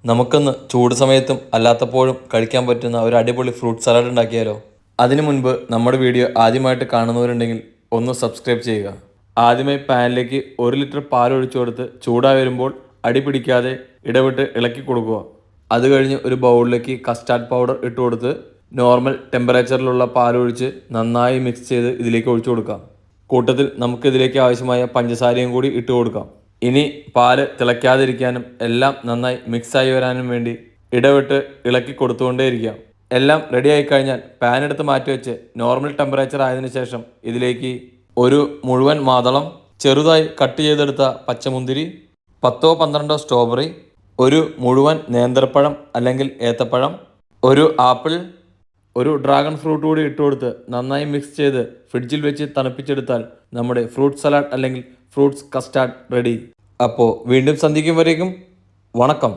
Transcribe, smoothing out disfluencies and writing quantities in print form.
നമുക്കൊന്ന് ചൂട് സമയത്തും അല്ലാത്തപ്പോഴും കഴിക്കാൻ പറ്റുന്ന ഒരു അടിപൊളി ഫ്രൂട്ട് സലാഡ് ഉണ്ടാക്കിയാലോ? അതിനു മുൻപ് നമ്മുടെ വീഡിയോ ആദ്യമായിട്ട് കാണുന്നവരുണ്ടെങ്കിൽ ഒന്ന് സബ്സ്ക്രൈബ് ചെയ്യുക. ആദ്യമായി പാനിലേക്ക് 1 ലിറ്റർ പാൽ ഒഴിച്ചു കൊടുത്ത് ചൂടായി വരുമ്പോൾ അടി പിടിക്കാതെ ഇടവിട്ട് ഇളക്കി കൊടുക്കുക. അത് കഴിഞ്ഞ് ഒരു ബൗളിലേക്ക് കസ്റ്റാർഡ് പൗഡർ ഇട്ട് കൊടുത്ത് നോർമൽ ടെമ്പറേച്ചറിലുള്ള പാലൊഴിച്ച് നന്നായി മിക്സ് ചെയ്ത് ഇതിലേക്ക് ഒഴിച്ചു കൊടുക്കാം. കൂട്ടത്തിൽ നമുക്കിതിലേക്ക് ആവശ്യമായ പഞ്ചസാരയും കൂടി ഇട്ട് കൊടുക്കാം. ഇനി പാല് തിളയ്ക്കാതിരിക്കാനും എല്ലാം നന്നായി മിക്സായി വരാനും വേണ്ടി ഇടവിട്ട് ഇളക്കി കൊടുത്തുകൊണ്ടേയിരിക്കാം. എല്ലാം റെഡി ആയി കഴിഞ്ഞാൽ പാൻ എടുത്ത് മാറ്റി വെച്ച് നോർമൽ ടെമ്പറേച്ചർ ആയതിനു ശേഷം ഇതിലേക്ക് ഒരു മുഴുവൻ മാതളം, ചെറുതായി കട്ട് ചെയ്തെടുത്ത പച്ചമുന്തിരി, 10-12 സ്ട്രോബെറി, ഒരു മുഴുവൻ നേന്ത്രപ്പഴം അല്ലെങ്കിൽ ഏത്തപ്പഴം, ഒരു ആപ്പിൾ, ഒരു ഡ്രാഗൺ ഫ്രൂട്ട് കൂടി ഇട്ട് കൊടുത്ത് നന്നായി മിക്സ് ചെയ്ത് ഫ്രിഡ്ജിൽ വെച്ച് തണുപ്പിച്ചെടുത്താൽ നമ്മുടെ ഫ്രൂട്ട് സലാഡ് അല്ലെങ്കിൽ ഫ്രൂട്ട്സ് കസ്റ്റാർഡ് റെഡി. അപ്പോൾ വീണ്ടും സന്ധിക്കും വരേക്കും വണക്കം.